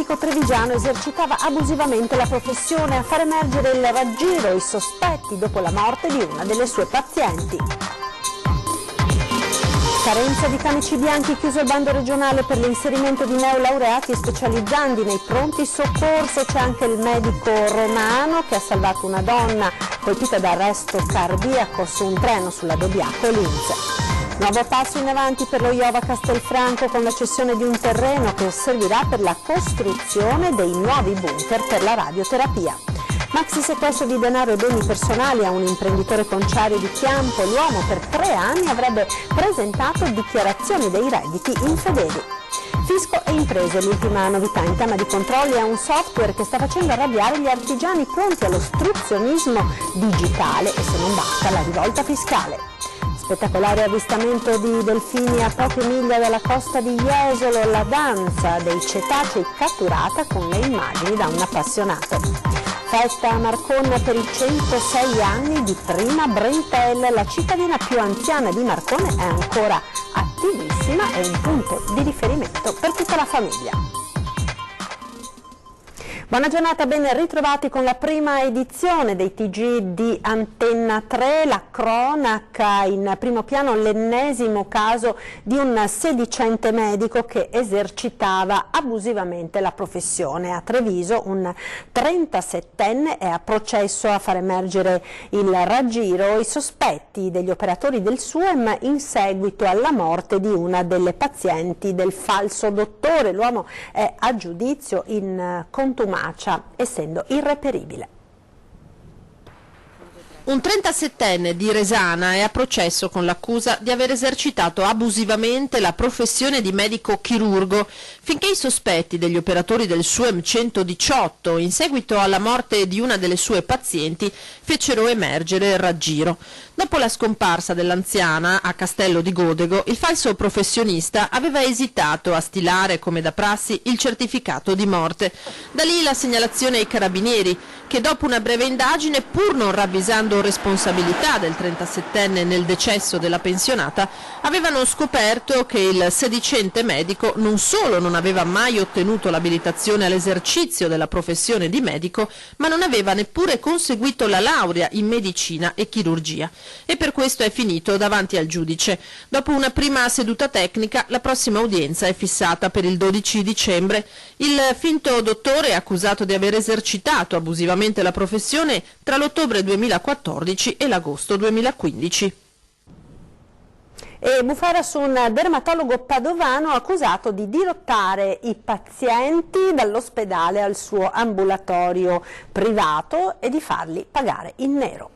medico trevigiano esercitava abusivamente la professione a far emergere il raggiro, i sospetti dopo la morte di una delle sue pazienti. Carenza di camici bianchi, chiuso il bando regionale per l'inserimento di neolaureati e specializzandi nei pronti soccorso. C'è anche il medico romano che ha salvato una donna colpita da arresto cardiaco su un treno sulla Dobbiaco Linz. Nuovo passo in avanti per lo Iova Castelfranco con la cessione di un terreno che servirà per la costruzione dei nuovi bunker per la radioterapia. Maxi sequestro di denaro e beni personali a un imprenditore conciario di Chiampo. L'uomo per 3 anni avrebbe presentato dichiarazioni dei redditi infedeli. Fisco e imprese, l'ultima novità in tema di controlli è un software che sta facendo arrabbiare gli artigiani pronti all'ostruzionismo digitale e, se non basta, la rivolta fiscale. Spettacolare avvistamento di delfini a poche miglia dalla costa di Jesolo, la danza dei cetacei catturata con le immagini da un appassionato. Festa a Marcon per i 106 anni di Prima Brentel, la cittadina più anziana di Marcone è ancora attivissima e un punto di riferimento per tutta la famiglia. Buona giornata, ben ritrovati con la prima edizione dei TG di Antenna 3, la cronaca in primo piano, l'ennesimo caso di un sedicente medico che esercitava abusivamente la professione. A Treviso un 37enne è a processo a far emergere il raggiro, i sospetti degli operatori del SUEM in seguito alla morte di una delle pazienti del falso dottore. L'uomo è a giudizio in contumacia, essendo irreperibile. Un 37enne di Resana è a processo con l'accusa di aver esercitato abusivamente la professione di medico chirurgo finché i sospetti degli operatori del SUEM 118 in seguito alla morte di una delle sue pazienti fecero emergere il raggiro. Dopo la scomparsa dell'anziana a Castello di Godego, il falso professionista aveva esitato a stilare come da prassi il certificato di morte. Da lì la segnalazione ai carabinieri che dopo una breve indagine, pur non ravvisando responsabilità del 37enne nel decesso della pensionata, avevano scoperto che il sedicente medico non solo non aveva mai ottenuto l'abilitazione all'esercizio della professione di medico, ma non aveva neppure conseguito la laurea in medicina e chirurgia. E per questo è finito davanti al giudice. Dopo una prima seduta tecnica, la prossima udienza è fissata per il 12 dicembre. Il finto dottore è accusato di aver esercitato abusivamente la professione tra l'ottobre 2014 e l'agosto 2015. E bufera su un dermatologo padovano accusato di dirottare i pazienti dall'ospedale al suo ambulatorio privato e di farli pagare in nero.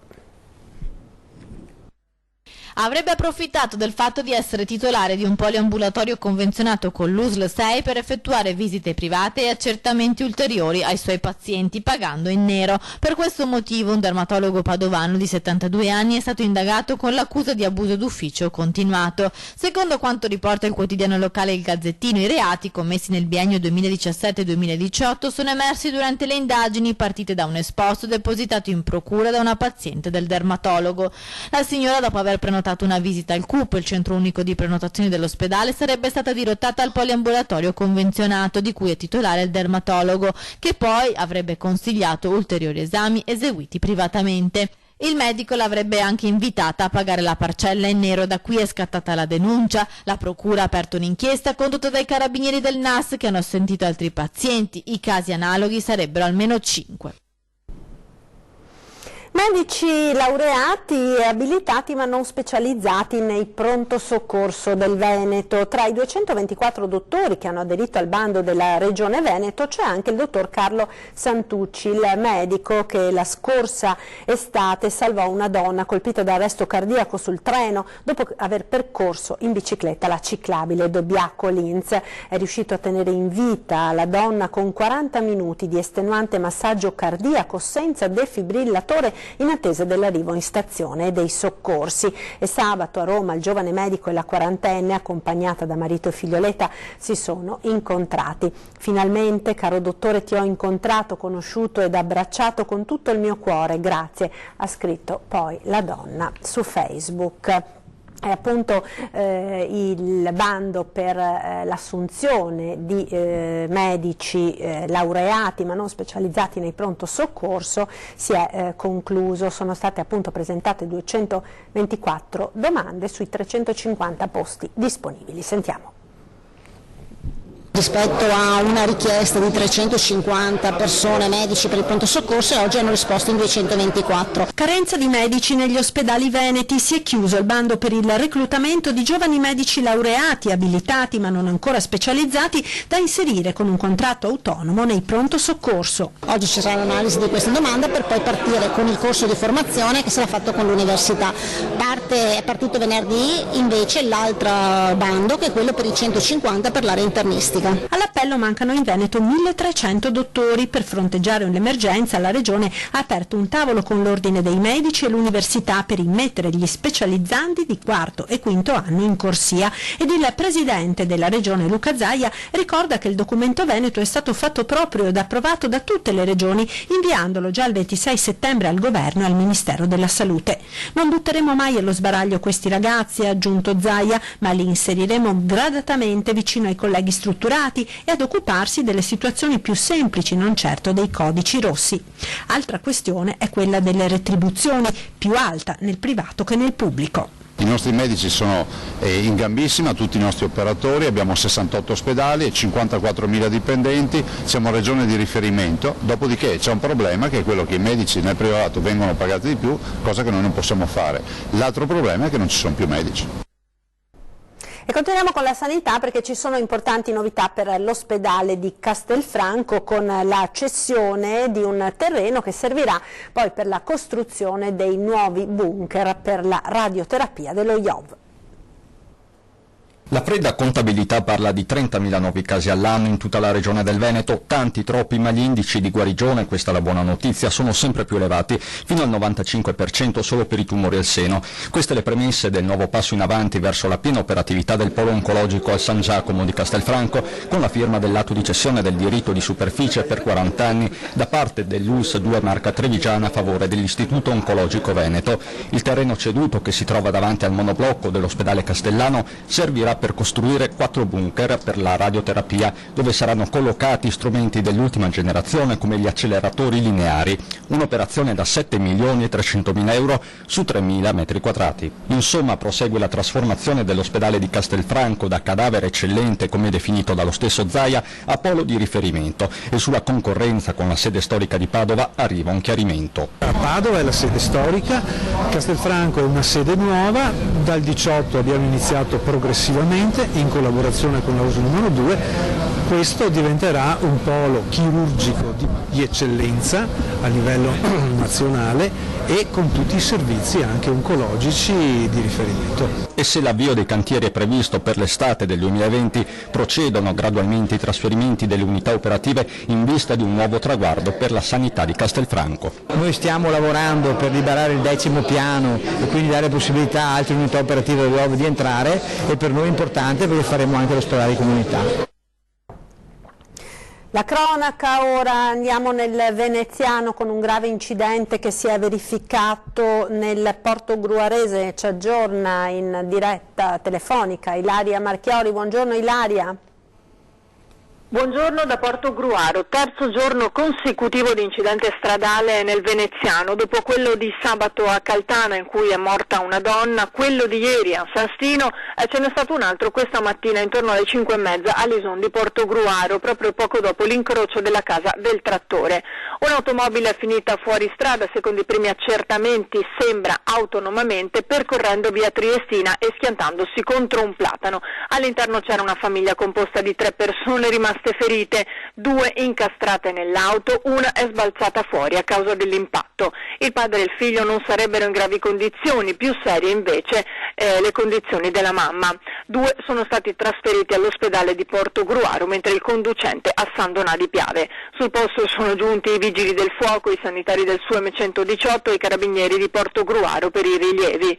Avrebbe approfittato del fatto di essere titolare di un poliambulatorio convenzionato con l'USL 6 per effettuare visite private e accertamenti ulteriori ai suoi pazienti pagando in nero. Per questo motivo un dermatologo padovano di 72 anni è stato indagato con l'accusa di abuso d'ufficio continuato. Secondo quanto riporta il quotidiano locale Il Gazzettino, i reati commessi nel biennio 2017-2018 sono emersi durante le indagini partite da un esposto depositato in procura da una paziente del dermatologo. La signora, dopo aver prenotato una visita al CUP, il centro unico di prenotazioni dell'ospedale, sarebbe stata dirottata al poliambulatorio convenzionato di cui è titolare il dermatologo, che poi avrebbe consigliato ulteriori esami eseguiti privatamente. Il medico l'avrebbe anche invitata a pagare la parcella in nero, da cui è scattata la denuncia. La procura ha aperto un'inchiesta condotta dai carabinieri del NAS che hanno sentito altri pazienti. I casi analoghi sarebbero almeno 5. Medici laureati e abilitati ma non specializzati nei pronto soccorso del Veneto. Tra i 224 dottori che hanno aderito al bando della Regione Veneto c'è anche il dottor Carlo Santucci, il medico che la scorsa estate salvò una donna colpita da arresto cardiaco sul treno dopo aver percorso in bicicletta la ciclabile Dobbiaco Linz. È riuscito a tenere in vita la donna con 40 minuti di estenuante massaggio cardiaco senza defibrillatore in attesa dell'arrivo in stazione dei soccorsi. E sabato a Roma il giovane medico e la quarantenne, accompagnata da marito e figlioletta, si sono incontrati. Finalmente, caro dottore, ti ho incontrato, conosciuto ed abbracciato con tutto il mio cuore, grazie, ha scritto poi la donna su Facebook. è appunto il bando per l'assunzione di medici laureati ma non specializzati nei pronto soccorso si è concluso. Sono state appunto presentate 224 domande sui 350 posti disponibili. Sentiamo. Rispetto a una richiesta di 350 persone, medici per il pronto soccorso, e oggi hanno risposto in 224. Carenza di medici negli ospedali veneti. Si è chiuso il bando per il reclutamento di giovani medici laureati, abilitati ma non ancora specializzati, da inserire con un contratto autonomo nei pronto soccorso. Oggi ci sarà l'analisi di questa domanda per poi partire con il corso di formazione che sarà fatto con l'università. È partito venerdì invece l'altro bando, che è quello per i 150 per l'area internistica. All'appello mancano in Veneto 1300 dottori. Per fronteggiare l'emergenza la Regione ha aperto un tavolo con l'Ordine dei Medici e l'Università per immettere gli specializzandi di quarto e quinto anno in corsia, ed il Presidente della Regione Luca Zaia ricorda che il documento veneto è stato fatto proprio ed approvato da tutte le regioni, inviandolo già il 26 settembre al Governo e al Ministero della Salute. Non butteremo mai allo sbaraglio questi ragazzi, ha aggiunto Zaia, ma li inseriremo gradatamente vicino ai colleghi strutturati e ad occuparsi delle situazioni più semplici, non certo dei codici rossi. Altra questione è quella delle retribuzioni, più alta nel privato che nel pubblico. I nostri medici sono in gambissima, tutti i nostri operatori, abbiamo 68 ospedali e 54.000 dipendenti, siamo regione di riferimento, dopodiché c'è un problema che è quello che i medici nel privato vengono pagati di più, cosa che noi non possiamo fare. L'altro problema è che non ci sono più medici. E continuiamo con la sanità, perché ci sono importanti novità per l'ospedale di Castelfranco, con la cessione di un terreno che servirà poi per la costruzione dei nuovi bunker per la radioterapia dello IOV. La fredda contabilità parla di 30.000 nuovi casi all'anno in tutta la regione del Veneto, tanti troppi, ma gli indici di guarigione, questa è la buona notizia, sono sempre più elevati, fino al 95% solo per i tumori al seno. Queste le premesse del nuovo passo in avanti verso la piena operatività del polo oncologico al San Giacomo di Castelfranco, con la firma dell'atto di cessione del diritto di superficie per 40 anni da parte dell'ULSS 2 Marca Trevigiana a favore dell'Istituto Oncologico Veneto. Il terreno ceduto, che si trova davanti al monoblocco dell'ospedale castellano, servirà per costruire 4 bunker per la radioterapia, dove saranno collocati strumenti dell'ultima generazione come gli acceleratori lineari, un'operazione da 7.300.000 euro su 3.000 metri quadrati. Insomma, prosegue la trasformazione dell'ospedale di Castelfranco da cadavere eccellente, come definito dallo stesso Zaia, a polo di riferimento, e sulla concorrenza con la sede storica di Padova arriva un chiarimento. Padova è la sede storica, Castelfranco è una sede nuova, dal 18 abbiamo iniziato progressivamente in collaborazione con la ULSS numero 2, questo diventerà un polo chirurgico di eccellenza a livello nazionale e con tutti i servizi anche oncologici di riferimento. E se l'avvio dei cantieri è previsto per l'estate del 2020, procedono gradualmente i trasferimenti delle unità operative in vista di un nuovo traguardo per la sanità di Castelfranco. Noi stiamo lavorando per liberare il 10° piano e quindi dare possibilità a altre unità operative dell'OV di entrare, e per noi è importante perché faremo anche l'ospedale di comunità. La cronaca ora, andiamo nel veneziano con un grave incidente che si è verificato nel porto gruarese. Ci aggiorna in diretta telefonica Ilaria Marchiori. Buongiorno Ilaria. Buongiorno da Porto Gruaro, terzo giorno consecutivo di incidente stradale nel veneziano, dopo quello di sabato a Caltana in cui è morta una donna, quello di ieri a San Stino, ce n'è stato un altro questa mattina intorno alle 5:30 all'Ison di Porto Gruaro, proprio poco dopo l'incrocio della casa del trattore. Un'automobile è finita fuori strada, secondo i primi accertamenti sembra autonomamente, percorrendo via Triestina e schiantandosi contro un platano. All'interno c'era una famiglia composta di 3 persone rimaste ferite, 2 incastrate nell'auto, una è sbalzata fuori a causa dell'impatto. Il padre e il figlio non sarebbero in gravi condizioni, più serie invece le condizioni della mamma. 2 sono stati trasferiti all'ospedale di Porto Gruaro, mentre il conducente a San Donà di Piave. Sul posto sono giunti i vigili vigili del fuoco, i sanitari del SUEM 118 e i carabinieri di Portogruaro per i rilievi.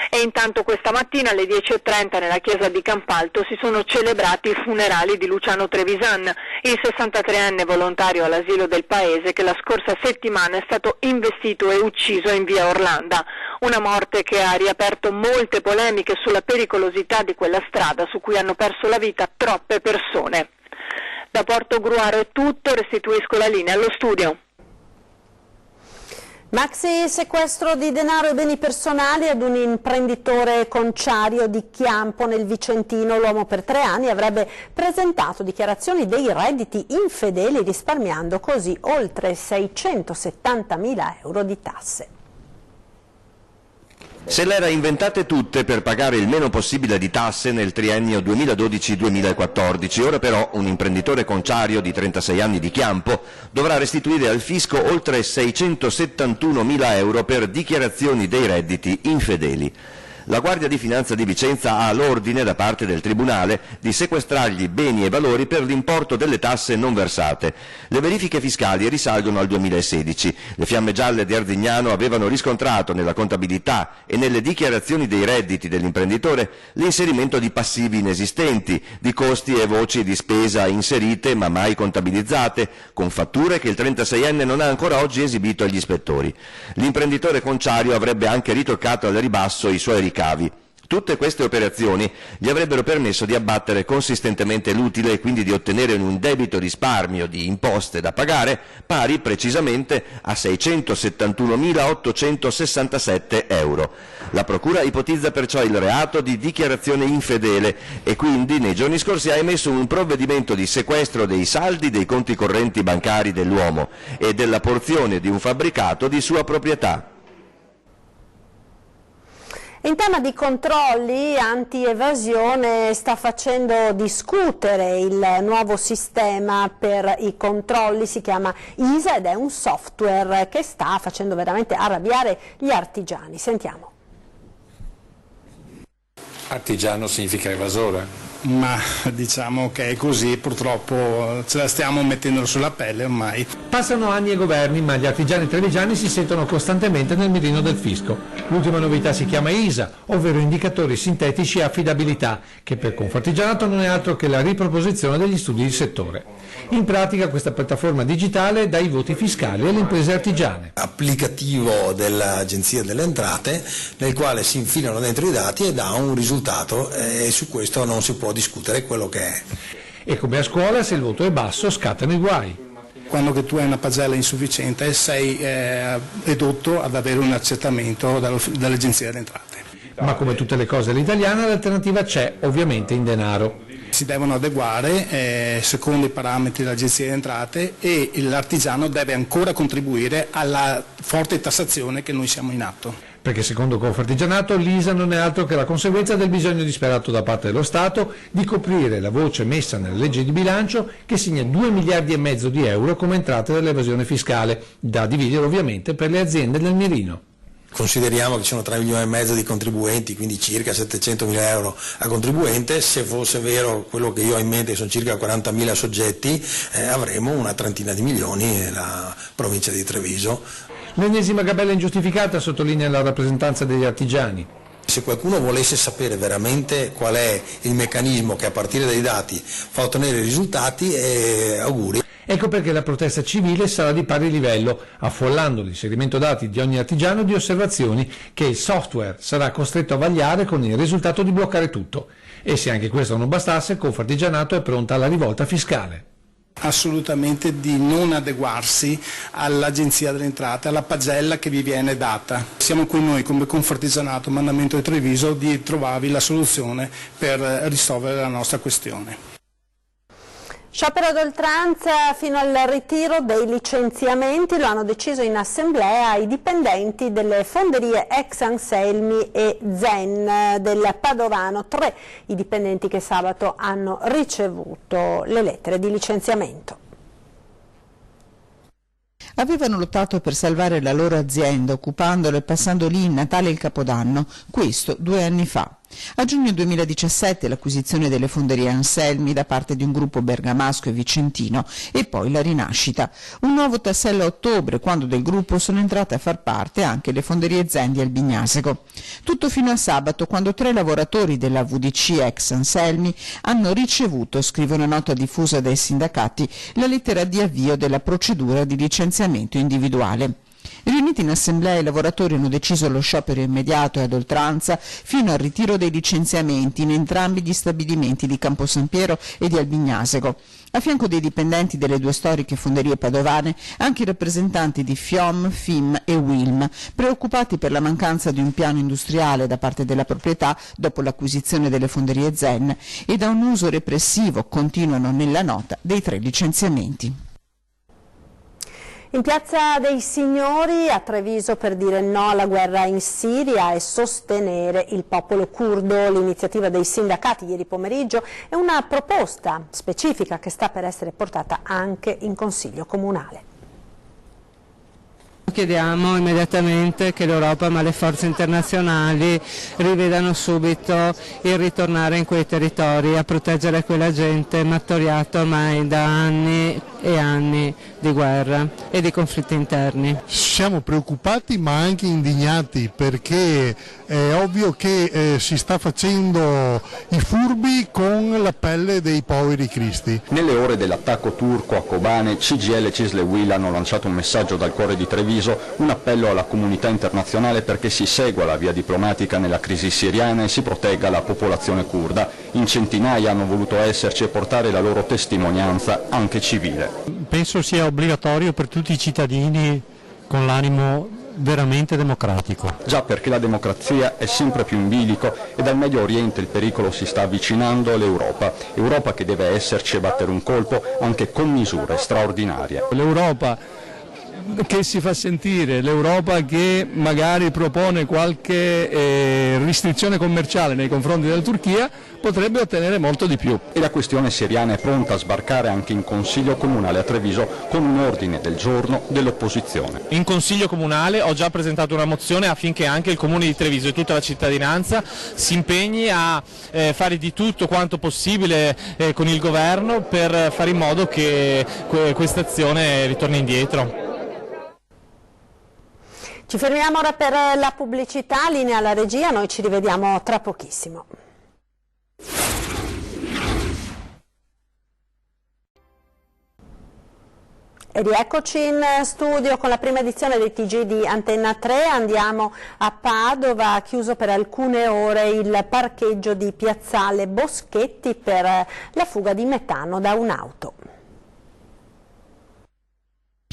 E intanto questa mattina alle 10:30 nella chiesa di Campalto si sono celebrati i funerali di Luciano Trevisan, il 63enne volontario all'asilo del paese che la scorsa settimana è stato investito e ucciso in via Orlanda. Una morte che ha riaperto molte polemiche sulla pericolosità di quella strada su cui hanno perso la vita troppe persone. Da Portogruaro è tutto, restituisco la linea allo studio. Maxi sequestro di denaro e beni personali ad un imprenditore conciario di Chiampo nel Vicentino. L'uomo per 3 anni avrebbe presentato dichiarazioni dei redditi infedeli, risparmiando così oltre 670.000 euro di tasse. Se le era inventate tutte per pagare il meno possibile di tasse nel triennio 2012-2014, ora però un imprenditore conciario di 36 anni di Chiampo dovrà restituire al fisco oltre 671.000 euro per dichiarazioni dei redditi infedeli. La Guardia di Finanza di Vicenza ha l'ordine da parte del Tribunale di sequestrargli beni e valori per l'importo delle tasse non versate. Le verifiche fiscali risalgono al 2016. Le Fiamme Gialle di Arzignano avevano riscontrato nella contabilità e nelle dichiarazioni dei redditi dell'imprenditore l'inserimento di passivi inesistenti, di costi e voci di spesa inserite ma mai contabilizzate, con fatture che il 36enne non ha ancora oggi esibito agli ispettori. L'imprenditore conciario avrebbe anche ritoccato al ribasso i suoi ricavi. Tutte queste operazioni gli avrebbero permesso di abbattere consistentemente l'utile e quindi di ottenere un debito risparmio di imposte da pagare pari precisamente a 671.867 euro. La Procura ipotizza perciò il reato di dichiarazione infedele e quindi nei giorni scorsi ha emesso un provvedimento di sequestro dei saldi dei conti correnti bancari dell'uomo e della porzione di un fabbricato di sua proprietà. In tema di controlli, anti-evasione sta facendo discutere il nuovo sistema per i controlli, si chiama ISA ed è un software che sta facendo veramente arrabbiare gli artigiani. Sentiamo. Artigiano significa evasore? Ma diciamo che è così, purtroppo ce la stiamo mettendo sulla pelle ormai. Passano anni e governi, ma gli artigiani trevigiani si sentono costantemente nel mirino del fisco. L'ultima novità si chiama ISA, ovvero indicatori sintetici e affidabilità, che per Confartigianato non è altro che la riproposizione degli studi di settore. In pratica questa piattaforma digitale dà i voti fiscali alle imprese artigiane. Applicativo dell'Agenzia delle Entrate, nel quale si infilano dentro i dati e dà un risultato e su questo non si può discutere quello che è. E come a scuola, se il voto è basso scattano i guai. Quando che tu hai una pagella insufficiente sei ridotto ad avere un accertamento dall'Agenzia delle Entrate. Ma come tutte le cose all'italiana l'alternativa c'è, ovviamente in denaro. Si devono adeguare secondo i parametri dell'Agenzia delle Entrate e l'artigiano deve ancora contribuire alla forte tassazione che noi siamo in atto. Perché secondo Confartigianato l'ISA non è altro che la conseguenza del bisogno disperato da parte dello Stato di coprire la voce messa nella legge di bilancio che segna 2,5 miliardi di euro come entrate dell'evasione fiscale, da dividere ovviamente per le aziende nel mirino. Consideriamo che ci sono 3,5 milioni di contribuenti, quindi circa 700.000 euro a contribuente. Se fosse vero quello che io ho in mente, che sono circa 40.000 soggetti, avremo una trentina di milioni nella provincia di Treviso. L'ennesima gabella ingiustificata, sottolinea la rappresentanza degli artigiani. Se qualcuno volesse sapere veramente qual è il meccanismo che a partire dai dati fa ottenere i risultati, auguri. Ecco perché la protesta civile sarà di pari livello, affollando l'inserimento dati di ogni artigiano di osservazioni che il software sarà costretto a vagliare con il risultato di bloccare tutto. E se anche questo non bastasse, Confartigianato è pronta alla rivolta fiscale. Assolutamente di non adeguarsi all'Agenzia delle Entrate, alla pagella che vi viene data. Siamo qui noi come Confartigianato, Mandamento di Treviso, di trovarvi la soluzione per risolvere la nostra questione. Sciopero d'oltranza fino al ritiro dei licenziamenti, lo hanno deciso in assemblea i dipendenti delle fonderie ex Anselmi e Zen del Padovano, 3 i dipendenti che sabato hanno ricevuto le lettere di licenziamento. Avevano lottato per salvare la loro azienda, occupandola e passando lì il Natale e il Capodanno, questo 2 anni fa. A giugno 2017 l'acquisizione delle fonderie Anselmi da parte di un gruppo bergamasco e vicentino e poi la rinascita. Un nuovo tassello a ottobre, quando del gruppo sono entrate a far parte anche le fonderie Zen di Albignasego. Tutto fino a sabato, quando 3 lavoratori della VDC ex Anselmi hanno ricevuto, scrive una nota diffusa dai sindacati, la lettera di avvio della procedura di licenziamento individuale. Riuniti in assemblea, i lavoratori hanno deciso lo sciopero immediato e ad oltranza fino al ritiro dei licenziamenti in entrambi gli stabilimenti di Campo San Piero e di Albignasego. A fianco dei dipendenti delle 2 storiche fonderie padovane, anche i rappresentanti di FIOM, FIM e WILM, preoccupati per la mancanza di un piano industriale da parte della proprietà dopo l'acquisizione delle fonderie Zen e da un uso repressivo, continuano nella nota, dei 3 licenziamenti. In Piazza dei Signori a Treviso per dire no alla guerra in Siria e sostenere il popolo curdo. L'iniziativa dei sindacati ieri pomeriggio è una proposta specifica che sta per essere portata anche in Consiglio Comunale. Chiediamo immediatamente che l'Europa ma le forze internazionali rivedano subito il ritornare in quei territori a proteggere quella gente martoriata ormai da anni e anni di guerra e di conflitti interni. Siamo preoccupati ma anche indignati, perché è ovvio che si sta facendo i furbi con la pelle dei poveri cristi. Nelle ore dell'attacco turco a Kobane, CGIL e Cisle UIL hanno lanciato un messaggio dal cuore di Treviso, un appello alla comunità internazionale perché si segua la via diplomatica nella crisi siriana e si protegga la popolazione curda. In centinaia hanno voluto esserci e portare la loro testimonianza anche civile. Penso sia obbligatorio per tutti i cittadini con l'animo veramente democratico. Già, perché la democrazia è sempre più in bilico e dal Medio Oriente il pericolo si sta avvicinando all'Europa. Europa che deve esserci e battere un colpo anche con misure straordinarie. L'Europa che si fa sentire, l'Europa che magari propone qualche restrizione commerciale nei confronti della Turchia, potrebbe ottenere molto di più. E la questione siriana è pronta a sbarcare anche in Consiglio Comunale a Treviso con un ordine del giorno dell'opposizione. In Consiglio Comunale ho già presentato una mozione affinché anche il Comune di Treviso e tutta la cittadinanza si impegni a fare di tutto quanto possibile con il governo per fare in modo che questa azione ritorni indietro. Ci fermiamo ora per la pubblicità, linea alla regia, noi ci rivediamo tra pochissimo. E rieccoci in studio con la prima edizione del TG di Antenna 3, andiamo a Padova, chiuso per alcune ore il parcheggio di Piazzale Boschetti per la fuga di metano da un'auto.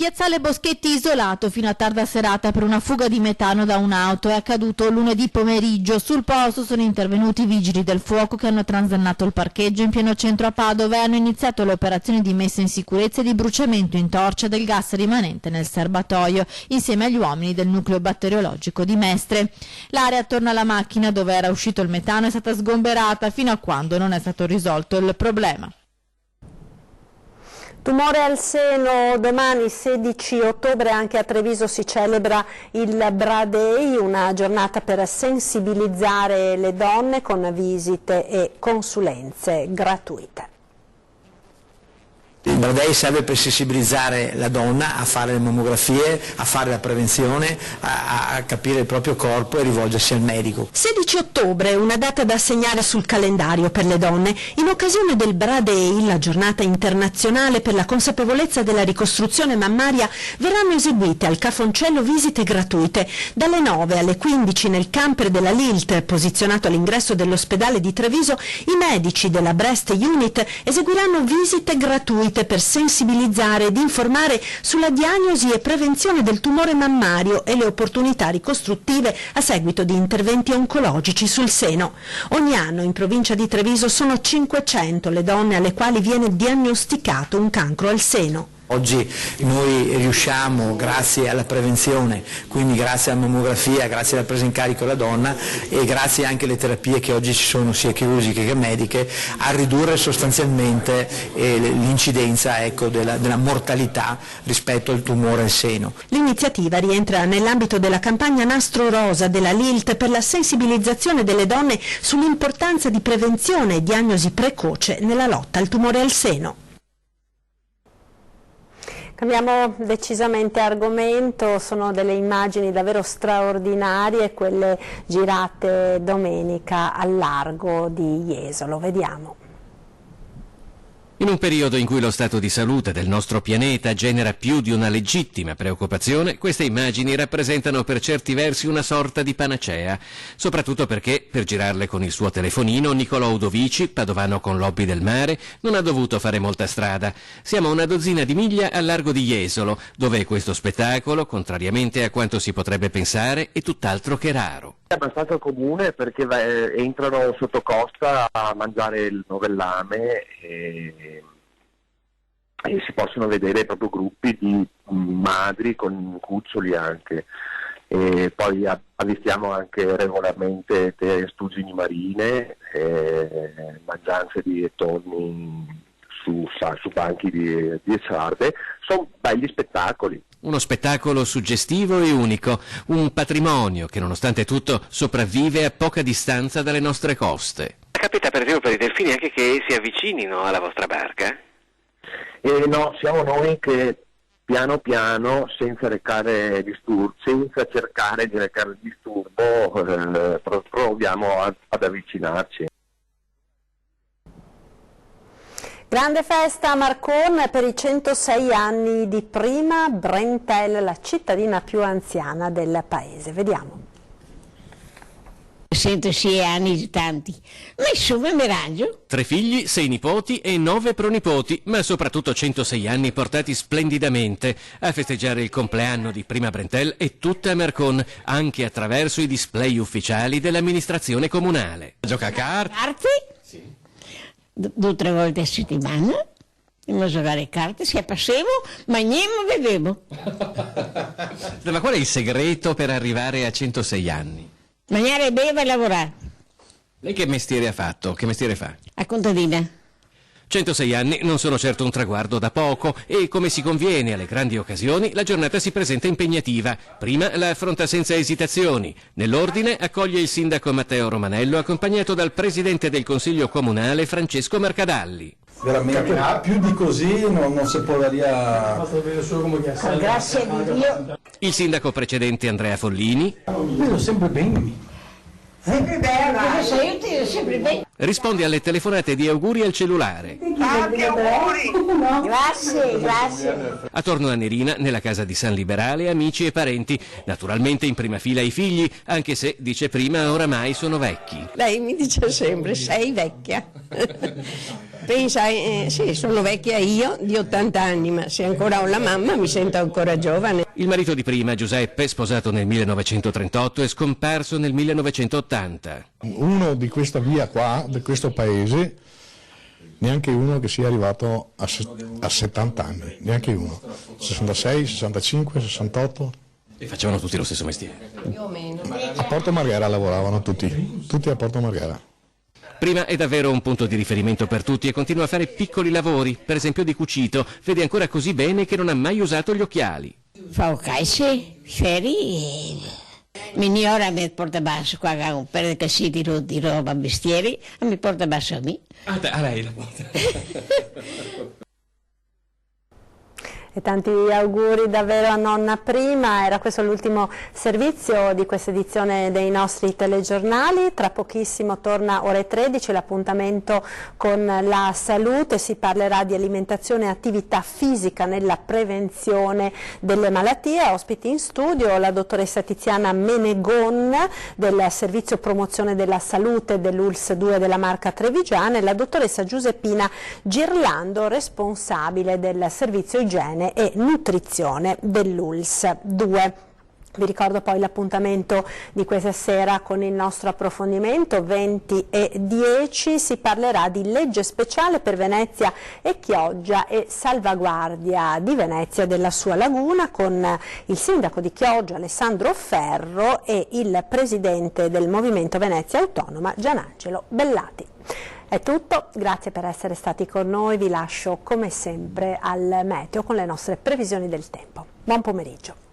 Piazzale Boschetti isolato fino a tarda serata per una fuga di metano da un'auto. È accaduto lunedì pomeriggio. Sul posto sono intervenuti i vigili del fuoco che hanno transennato il parcheggio in pieno centro a Padova e hanno iniziato le operazioni di messa in sicurezza e di bruciamento in torcia del gas rimanente nel serbatoio, insieme agli uomini del nucleo batteriologico di Mestre. L'area attorno alla macchina dove era uscito il metano è stata sgomberata fino a quando non è stato risolto il problema. Tumore al seno, domani 16 ottobre anche a Treviso si celebra il Bra Day, una giornata per sensibilizzare le donne con visite e consulenze gratuite. Il Bra Day serve per sensibilizzare la donna a fare le mammografie, a fare la prevenzione, a capire il proprio corpo e rivolgersi al medico. 16 ottobre, una data da segnare sul calendario per le donne. In occasione del Bra Day, la giornata internazionale per la consapevolezza della ricostruzione mammaria, verranno eseguite al Cafoncello visite gratuite. Dalle 9 alle 15 nel camper della Lilt, posizionato all'ingresso dell'ospedale di Treviso, i medici della Breast Unit eseguiranno visite gratuite per sensibilizzare ed informare sulla diagnosi e prevenzione del tumore mammario e le opportunità ricostruttive a seguito di interventi oncologici sul seno. Ogni anno in provincia di Treviso sono 500 le donne alle quali viene diagnosticato un cancro al seno. Oggi noi riusciamo, grazie alla prevenzione, quindi grazie alla mammografia, grazie alla presa in carico della donna e grazie anche alle terapie che oggi ci sono sia chirurgiche che mediche, a ridurre sostanzialmente l'incidenza della mortalità rispetto al tumore al seno. L'iniziativa rientra nell'ambito della campagna Nastro Rosa della Lilt per la sensibilizzazione delle donne sull'importanza di prevenzione e diagnosi precoce nella lotta al tumore al seno. Cambiamo decisamente argomento, sono delle immagini davvero straordinarie quelle girate domenica al largo di Jesolo, vediamo. In un periodo in cui lo stato di salute del nostro pianeta genera più di una legittima preoccupazione, queste immagini rappresentano per certi versi una sorta di panacea, soprattutto perché, per girarle con il suo telefonino, Niccolò Udovici, padovano con l'hobby del mare, non ha dovuto fare molta strada. Siamo a una dozzina di miglia al largo di Jesolo, dove questo spettacolo, contrariamente a quanto si potrebbe pensare, è tutt'altro che raro. È abbastanza comune perché entrano sotto costa a mangiare il novellame e si possono vedere proprio gruppi di madri con cuccioli anche. E poi avvistiamo anche regolarmente testuggini marine, mangianze di tonni su banchi di sarde. Sono belli spettacoli. Uno spettacolo suggestivo e unico, un patrimonio che nonostante tutto sopravvive a poca distanza dalle nostre coste. Capita per esempio per i delfini anche che si avvicinino alla vostra barca? No, siamo noi che piano piano, senza senza cercare di recare il disturbo, proviamo ad avvicinarci. Grande festa a Marcon per i 106 anni di Prima Brentel, la cittadina più anziana del paese. Vediamo. 106 anni tanti, ma insomma mi raggio. 3 figli, 6 nipoti e 9 pronipoti, ma soprattutto 106 anni portati splendidamente a festeggiare il compleanno di Prima Brentel e tutta Marcon, anche attraverso i display ufficiali dell'amministrazione comunale. Gioca a carte? Carte? Sì. 2 o 3 volte a settimana, andiamo a giocare a carte, si passevo, mangiamo e bevevo. Ma qual è il segreto per arrivare a 106 anni? Mangiare, bere e lavorare. Lei che mestiere ha fatto? Che mestiere fa? A contadina. 106 anni non sono certo un traguardo da poco e, come si conviene alle grandi occasioni, la giornata si presenta impegnativa. Prima la affronta senza esitazioni. Nell'ordine accoglie il sindaco Matteo Romanello, accompagnato dal presidente del Consiglio Comunale Francesco Mercadalli. Veramente più di così non si podría. Grazie a Dio. Il sindaco precedente Andrea Follini. Vedo sempre bene. Sempre bene, sempre bene. Risponde alle telefonate di auguri al cellulare. Tanti auguri. Grazie. Attorno a Nerina, nella casa di San Liberale, amici e parenti. Naturalmente in prima fila i figli, anche se, dice Prima, oramai sono vecchi. Lei mi dice sempre, sei vecchia. Pensa, sì, sono vecchia io di 80 anni, ma se ancora ho la mamma mi sento ancora giovane. Il marito di Prima, Giuseppe, sposato nel 1938, è scomparso nel 1980. Uno di questa via qua, di questo paese, neanche uno che sia arrivato a 70 anni, neanche uno. 66, 65, 68. E facevano tutti lo stesso mestiere. Più o meno. A Porto Marghera lavoravano tutti a Porto Marghera. Prima è davvero un punto di riferimento per tutti e continua a fare piccoli lavori, per esempio di cucito. Vede ancora così bene che non ha mai usato gli occhiali. Fa calci, feri e ora mi porta basso qua un paio di cassiti di roba, vestieri, e mi porta basso a me. A lei la porta. E tanti auguri davvero a nonna Prima. Era questo l'ultimo servizio di questa edizione dei nostri telegiornali. Tra pochissimo torna ore 13 l'appuntamento con la salute, si parlerà di alimentazione e attività fisica nella prevenzione delle malattie. Ospiti in studio la dottoressa Tiziana Menegon del servizio promozione della salute dell'ULSS 2 della Marca Trevigiana e la dottoressa Giuseppina Girlando, responsabile del servizio igiene e nutrizione dell'ULSS 2. Vi ricordo poi l'appuntamento di questa sera con il nostro approfondimento, 20:10, si parlerà di legge speciale per Venezia e Chioggia e salvaguardia di Venezia e della sua laguna, con il sindaco di Chioggia Alessandro Ferro e il presidente del Movimento Venezia Autonoma Gianangelo Bellati. È tutto, grazie per essere stati con noi, vi lascio come sempre al meteo con le nostre previsioni del tempo. Buon pomeriggio.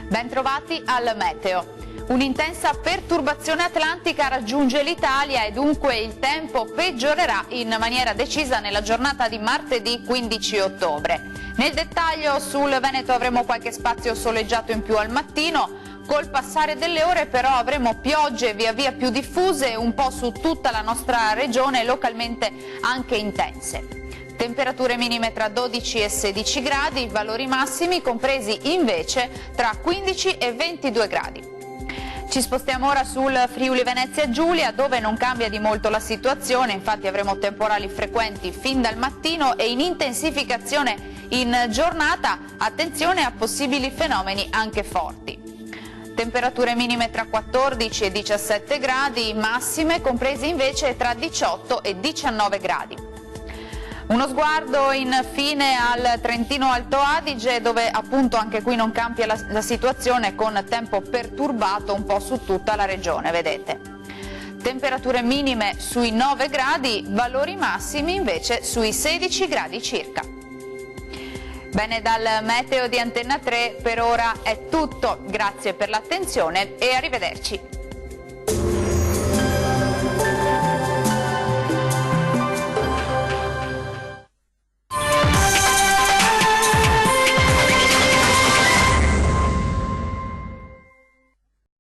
Bentrovati al meteo. Un'intensa perturbazione atlantica raggiunge l'Italia e dunque il tempo peggiorerà in maniera decisa nella giornata di martedì 15 ottobre. Nel dettaglio sul Veneto avremo qualche spazio soleggiato in più al mattino, col passare delle ore però avremo piogge via via più diffuse un po' su tutta la nostra regione, localmente anche intense. Temperature minime tra 12 e 16 gradi, valori massimi compresi invece tra 15 e 22 gradi. Ci spostiamo ora sul Friuli Venezia Giulia, dove non cambia di molto la situazione, infatti avremo temporali frequenti fin dal mattino e in intensificazione in giornata, attenzione a possibili fenomeni anche forti. Temperature minime tra 14 e 17 gradi, massime comprese invece tra 18 e 19 gradi. Uno sguardo infine al Trentino Alto Adige, dove appunto anche qui non cambia la situazione, con tempo perturbato un po' su tutta la regione, vedete. Temperature minime sui 9 gradi, valori massimi invece sui 16 gradi circa. Bene, dal meteo di Antenna 3 per ora è tutto, grazie per l'attenzione e arrivederci.